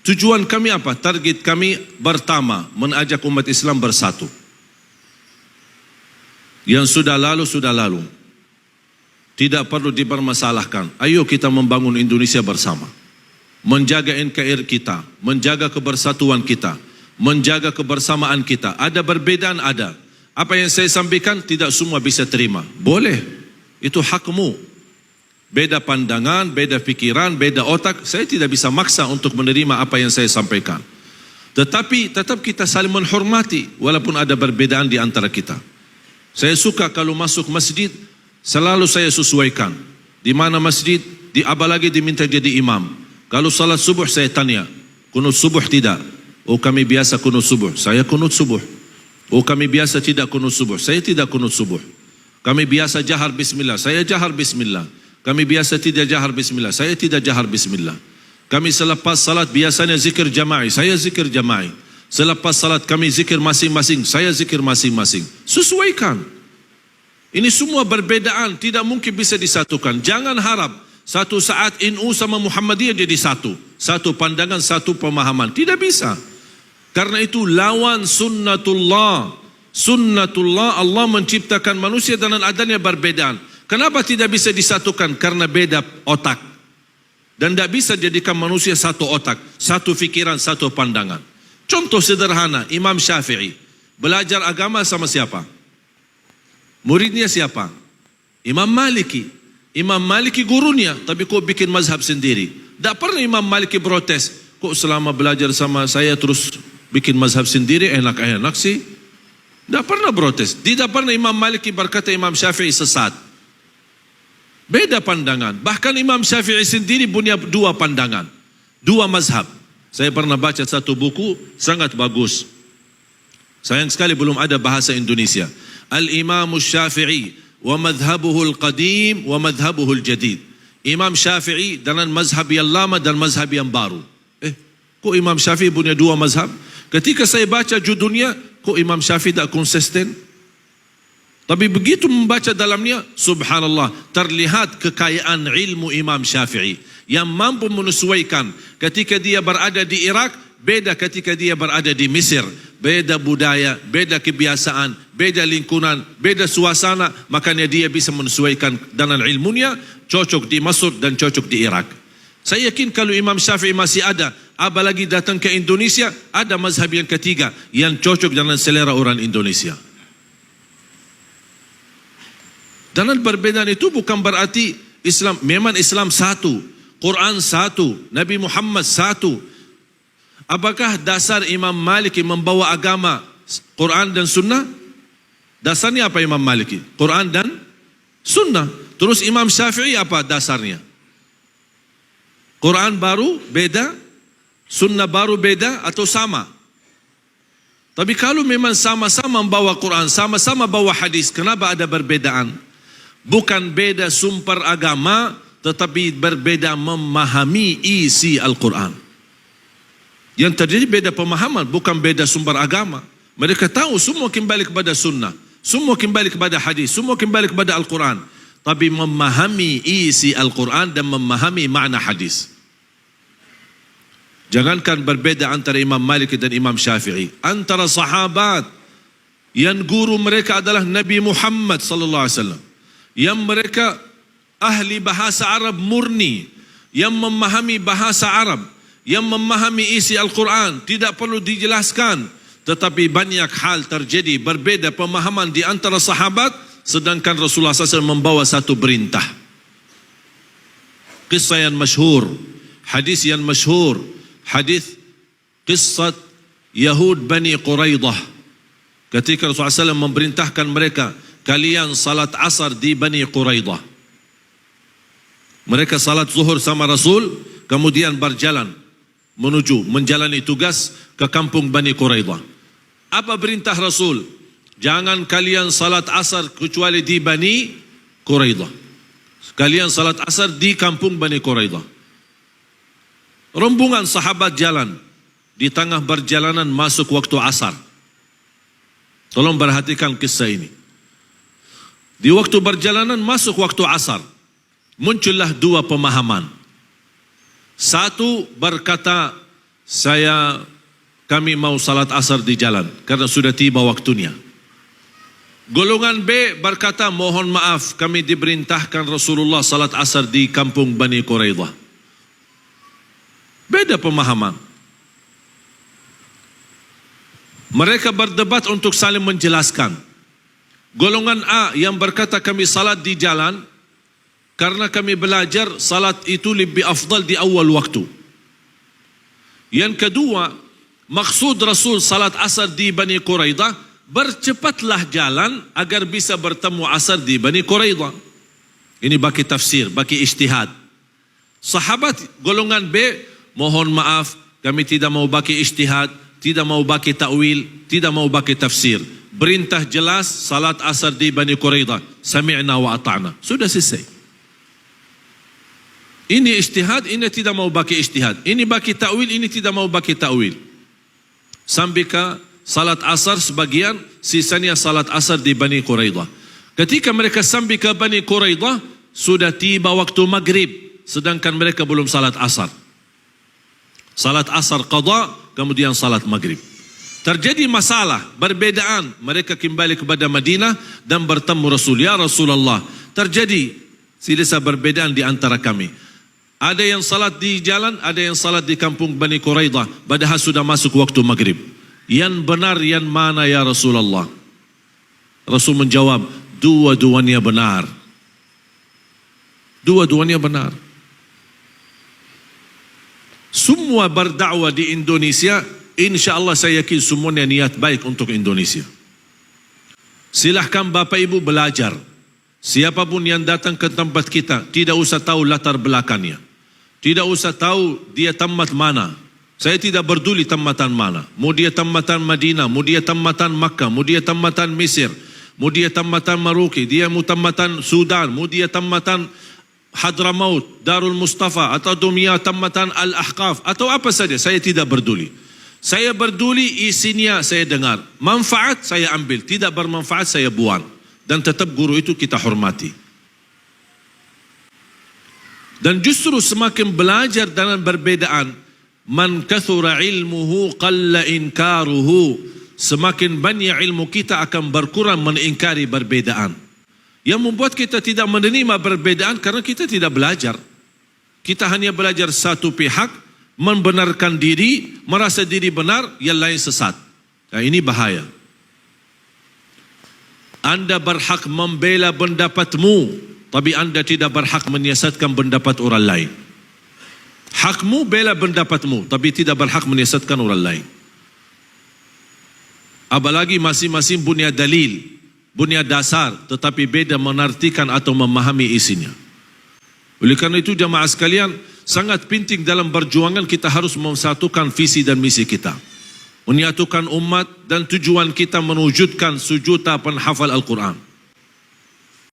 Tujuan kami apa? Target kami pertama, mengajak umat Islam bersatu. Yang sudah lalu. Tidak perlu dipermasalahkan. Ayo kita membangun Indonesia bersama. Menjaga NKRI kita, menjaga kebersatuan kita, menjaga kebersamaan kita. Ada perbedaan, ada. Apa yang saya sampaikan tidak semua bisa terima. Boleh, itu hakmu. Beda pandangan, beda pikiran, beda otak. Saya tidak bisa maksa untuk menerima apa yang saya sampaikan. Tetapi tetap kita saling menghormati walaupun ada perbedaan di antara kita. Saya suka kalau masuk masjid, selalu saya sesuaikan. Di mana masjid, apalagi diminta jadi imam. Kalau salat subuh saya tanya, kunut subuh tidak? Oh kami biasa kunut subuh, saya kunut subuh. Oh kami biasa tidak kunut subuh, saya tidak kunut subuh. Kami biasa jahar bismillah, saya jahar bismillah. Kami biasa tidak jahar bismillah, saya tidak jahar bismillah. Kami selepas salat biasanya zikir jama'i, saya zikir jama'i. Selepas salat kami zikir masing-masing, saya zikir masing-masing. Sesuaikan. Ini semua perbedaan, tidak mungkin bisa disatukan. Jangan harap satu saat NU sama Muhammadiyah jadi satu. Satu pandangan, satu pemahaman. Tidak bisa. Karena itu lawan sunnatullah. Sunnatullah, Allah menciptakan manusia dengan adanya perbedaan. Kenapa tidak bisa disatukan? Karena beda otak. Dan tidak bisa jadikan manusia satu otak, satu fikiran, satu pandangan. Contoh sederhana, Imam Syafi'i. Belajar agama sama siapa? Muridnya siapa? Imam Maliki. Imam Maliki gurunya, tapi kok bikin mazhab sendiri? Tak pernah Imam Maliki protes. Kok selama belajar sama saya terus bikin mazhab sendiri, enak-enak sih? Tak pernah protes. Tidak pernah Imam Maliki berkata Imam Syafi'i sesat. Beda pandangan. Bahkan Imam Syafi'i sendiri punya dua pandangan. Dua mazhab. Saya pernah baca satu buku, sangat bagus. Sayang sekali belum ada bahasa Indonesia. Al-Imam Syafi'i wa madhabuhu al-qadim wa madhabuhu al-jadid. Imam Syafi'i dengan mazhab yang lama dan mazhab yang baru. Kok Imam Syafi'i punya dua mazhab? Ketika saya baca judulnya, kok Imam Syafi'i tak konsisten? Tapi begitu membaca dalamnya, subhanallah, terlihat kekayaan ilmu Imam Syafi'i yang mampu menyesuaikan. Ketika dia berada di Irak, beda ketika dia berada di Mesir. Beda budaya, beda kebiasaan, beda lingkungan, beda suasana. Makanya dia bisa menyesuaikan dengan ilmunya, cocok di Mesir dan cocok di Irak. Saya yakin kalau Imam Syafi'i masih ada, apalagi datang ke Indonesia, ada mazhab yang ketiga yang cocok dengan selera orang Indonesia. Dan perbedaan itu bukan berarti Islam, memang Islam satu, Quran satu, Nabi Muhammad satu. Apakah dasar Imam Maliki membawa agama Quran dan Sunnah? Dasarnya apa Imam Maliki? Quran dan Sunnah. Terus Imam Syafi'i apa dasarnya? Quran baru beda, Sunnah baru beda atau sama? Tapi kalau memang sama-sama membawa Quran, sama-sama bawa hadis, kenapa ada perbedaan? Bukan beda sumber agama, tetapi berbeda memahami isi Al-Quran. Yang terjadi beda pemahaman, bukan beda sumber agama. Mereka tahu semua kembali kepada sunnah, semua kembali kepada hadis, semua kembali kepada Al-Quran. Tapi memahami isi Al-Quran dan memahami makna hadis. Jangankan berbeda antara Imam Malik dan Imam Syafi'i. Antara sahabat yang guru mereka adalah Nabi Muhammad sallallahu alaihi wasallam. Yang mereka ahli bahasa Arab murni, yang memahami bahasa Arab, yang memahami isi Al-Quran, tidak perlu dijelaskan. Tetapi banyak hal terjadi berbeda pemahaman di antara sahabat, sedangkan Rasulullah SAW membawa satu perintah. Kisah yang masyhur, hadis yang masyhur, hadis kisah Yahud Bani Quraidah. Ketika Rasulullah SAW memerintahkan mereka, kalian salat asar di Bani Quraidah. Mereka salat zuhur sama Rasul, kemudian berjalan menuju menjalani tugas ke kampung Bani Quraidah. Apa perintah Rasul? Jangan kalian salat asar kecuali di Bani Quraidah. Kalian salat asar di kampung Bani Quraidah. Rombongan sahabat jalan, di tengah perjalanan masuk waktu asar. Tolong perhatikan kisah ini. Di waktu perjalanan masuk waktu asar, muncullah dua pemahaman. Satu berkata, kami mau salat asar di jalan karena sudah tiba waktunya. Golongan B berkata, mohon maaf, kami diperintahkan Rasulullah salat asar di kampung Bani Quraidah. Beda pemahaman. Mereka berdebat untuk saling menjelaskan. Golongan A yang berkata kami salat di jalan karena kami belajar salat itu lebih afdal di awal waktu. Yang kedua, maksud Rasul salat asar di Bani Quraidah, bercepatlah jalan agar bisa bertemu asar di Bani Quraidah. Ini bagi tafsir, bagi ijtihad. Sahabat golongan B, mohon maaf, kami tidak mau bagi ijtihad, tidak mau bagi ta'wil, tidak mau bagi tafsir. Perintah jelas salat asar di Bani Quraidah. Sami'na wa ata'na. Sudah selesai. Ini ijtihad, ini tidak mau bagi ijtihad. Ini bagi ta'wil, ini tidak mau bagi ta'wil. Sampai ke salat asar sebagian, sisanya salat asar di Bani Quraidah. Ketika mereka sampai ke Bani Quraidah, sudah tiba waktu maghrib, sedangkan mereka belum salat asar. Salat asar qada, kemudian salat maghrib. Terjadi masalah, perbedaan. Mereka kembali kepada Madinah dan bertemu Rasul. Ya Rasulullah, terjadi silsilah perbedaan di antara kami. Ada yang salat di jalan, ada yang salat di kampung Bani Quraidah, padahal sudah masuk waktu maghrib. Yang benar yang mana ya Rasulullah? Rasul menjawab, dua-duanya benar. Dua-duanya benar. Semua berdakwah di Indonesia, insya Allah saya yakin semuanya niat baik untuk Indonesia. Silahkan Bapak Ibu belajar. Siapapun yang datang ke tempat kita, tidak usah tahu latar belakangnya. Tidak usah tahu dia tamat mana. Saya tidak peduli tamatan mana. Mau dia tamatan Madinah, mau dia tamatan Makkah, mau dia tamatan Mesir, mau dia tamatan Maroke, dia mau tamatan Sudan, mau dia tamatan Hadramaut, Darul Mustafa, atau dunia tamatan Al-Ahqaf, atau apa saja, saya tidak peduli. Saya peduli isinya saya dengar. Manfaat saya ambil, tidak bermanfaat saya buang. Dan tetap guru itu kita hormati. Dan justru semakin belajar dengan perbedaan, man kathura ilmuhu qalla inkaruhu. Semakin banyak ilmu kita akan berkurang mengingkari perbedaan. Yang membuat kita tidak menerima perbedaan karena kita tidak belajar. Kita hanya belajar satu pihak, membenarkan diri, merasa diri benar, yang lain sesat. Nah, ini bahaya. Anda berhak membela pendapatmu, tapi Anda tidak berhak menyiasatkan pendapat orang lain. Hakmu bela pendapatmu, tapi tidak berhak menyesatkan orang lain. Apalagi masing-masing punya dalil, punya dasar, tetapi beda menartikan atau memahami isinya. Oleh karena itu jamaah sekalian, sangat penting dalam perjuangan kita harus memsatukan visi dan misi kita. Menyatukan umat dan tujuan kita mewujudkan sejuta penghafal Al-Quran.